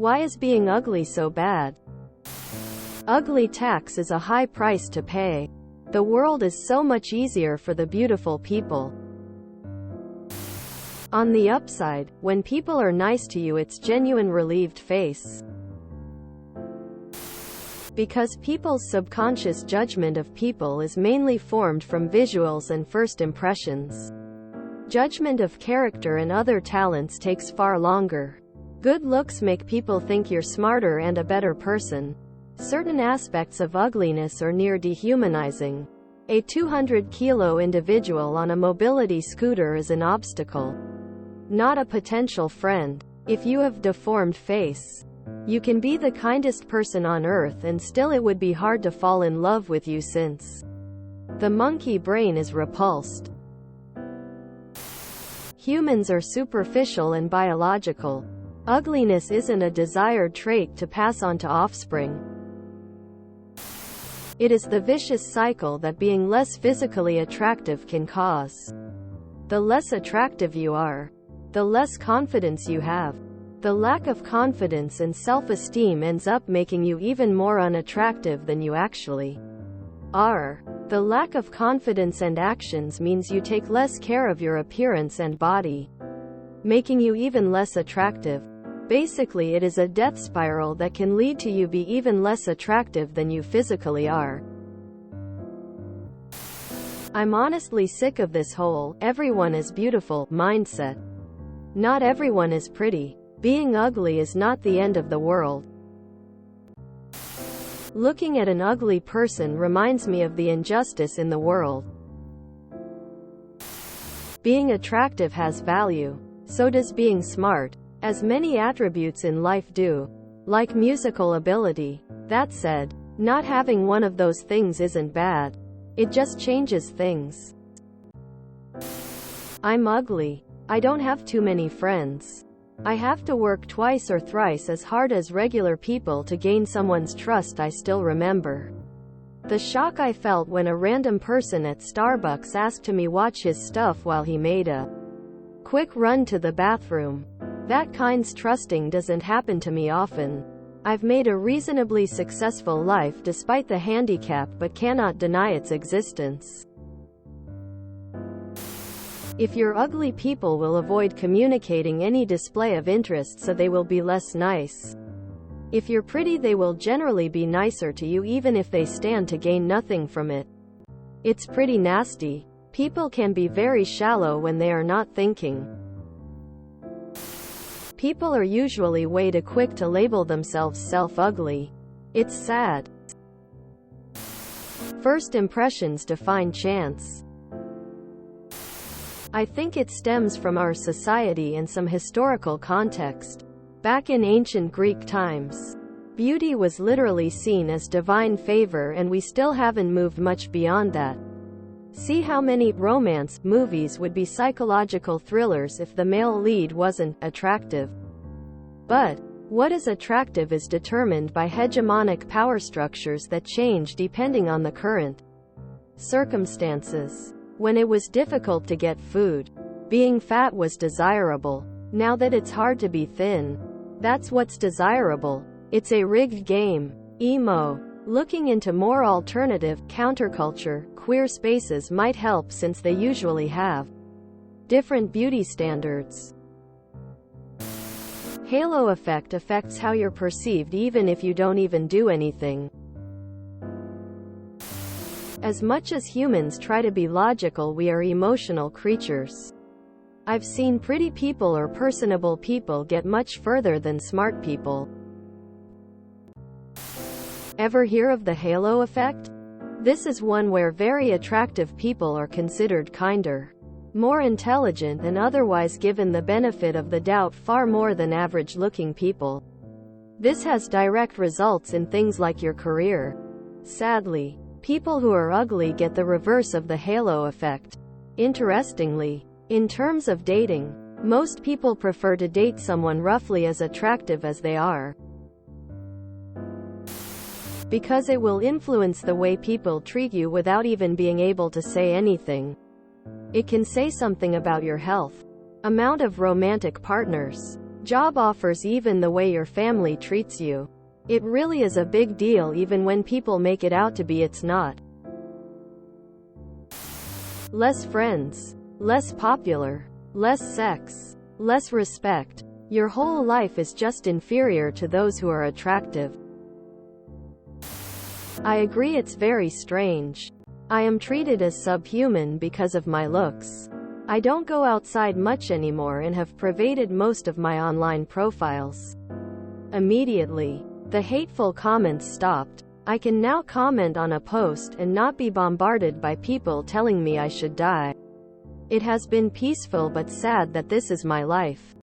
Why is being ugly so bad? Ugly tax is a high price to pay. The world is so much easier for the beautiful people. On the upside, when people are nice to you, it's genuine relieved face. Because people's subconscious judgment of people is mainly formed from visuals and first impressions. Judgment of character and other talents takes far longer. Good looks make people think you're smarter and a better person. Certain aspects of ugliness are near dehumanizing. A 200-kilo individual on a mobility scooter is an obstacle, not a potential friend. If you have deformed face, you can be the kindest person on earth and still it would be hard to fall in love with you since the monkey brain is repulsed. Humans are superficial and biological. Ugliness isn't a desired trait to pass on to offspring. It is the vicious cycle that being less physically attractive can cause. The less attractive you are, the less confidence you have. The lack of confidence and self-esteem ends up making you even more unattractive than you actually are. The lack of confidence and actions means you take less care of your appearance and body, making you even less attractive. Basically, it is a death spiral that can lead to you be even less attractive than you physically are. I'm honestly sick of this whole "everyone is beautiful" mindset. Not everyone is pretty. Being ugly is not the end of the world. Looking at an ugly person reminds me of the injustice in the world. Being attractive has value. So does being smart, as many attributes in life do, like musical ability. That said, not having one of those things isn't bad. It just changes things. I'm ugly. I don't have too many friends. I have to work twice or thrice as hard as regular people to gain someone's trust. I still remember the shock I felt when a random person at Starbucks asked me to watch his stuff while he made a quick run to the bathroom. That kind's trusting doesn't happen to me often. I've made a reasonably successful life despite the handicap but cannot deny its existence. If you're ugly, people will avoid communicating any display of interest, so they will be less nice. If you're pretty, they will generally be nicer to you even if they stand to gain nothing from it. It's pretty nasty. People can be very shallow when they are not thinking. People are usually way too quick to label themselves self-ugly. It's sad. First impressions define chance. I think it stems from our society and some historical context. Back in ancient Greek times, beauty was literally seen as divine favor, and we still haven't moved much beyond that. See how many romance movies would be psychological thrillers if the male lead wasn't attractive. But what is attractive is determined by hegemonic power structures that change depending on the current circumstances. When it was difficult to get food, being fat was desirable. Now that it's hard to be thin, that's what's desirable. It's a rigged game. Emo. Looking into more alternative, counterculture, queer spaces might help, since they usually have different beauty standards. Halo effect affects how you're perceived even if you don't even do anything. As much as humans try to be logical, we are emotional creatures. I've seen pretty people or personable people get much further than smart people. Ever hear of the halo effect? This is one where very attractive people are considered kinder, more intelligent, and otherwise given the benefit of the doubt far more than average-looking people. This has direct results in things like your career. Sadly, people who are ugly get the reverse of the halo effect. Interestingly, in terms of dating, most people prefer to date someone roughly as attractive as they are, because it will influence the way people treat you without even being able to say anything. It can say something about your health, amount of romantic partners, job offers, even the way your family treats you. It really is a big deal even when people make it out to be it's not. Less friends. Less popular. Less sex. Less respect. Your whole life is just inferior to those who are attractive. I agree, it's very strange. I am treated as subhuman because of my looks. I don't go outside much anymore and have privated most of my online profiles. Immediately, the hateful comments stopped. I can now comment on a post and not be bombarded by people telling me I should die. It has been peaceful but sad that this is my life.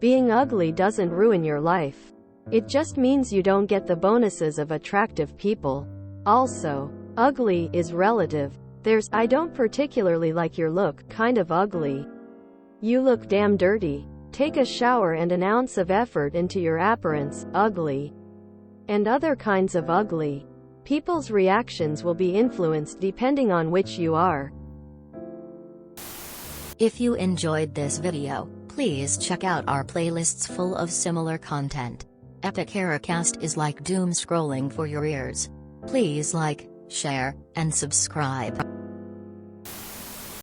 Being ugly doesn't ruin your life. It just means you don't get the bonuses of attractive people. Also, ugly is relative. There's "I don't particularly like your look" kind of ugly. You look damn dirty. Take a shower and an ounce of effort into your appearance, ugly. And other kinds of ugly. People's reactions will be influenced depending on which you are. If you enjoyed this video, please check out our playlists full of similar content. Epic Haircast is like doom scrolling for your ears. Please like, share, and subscribe.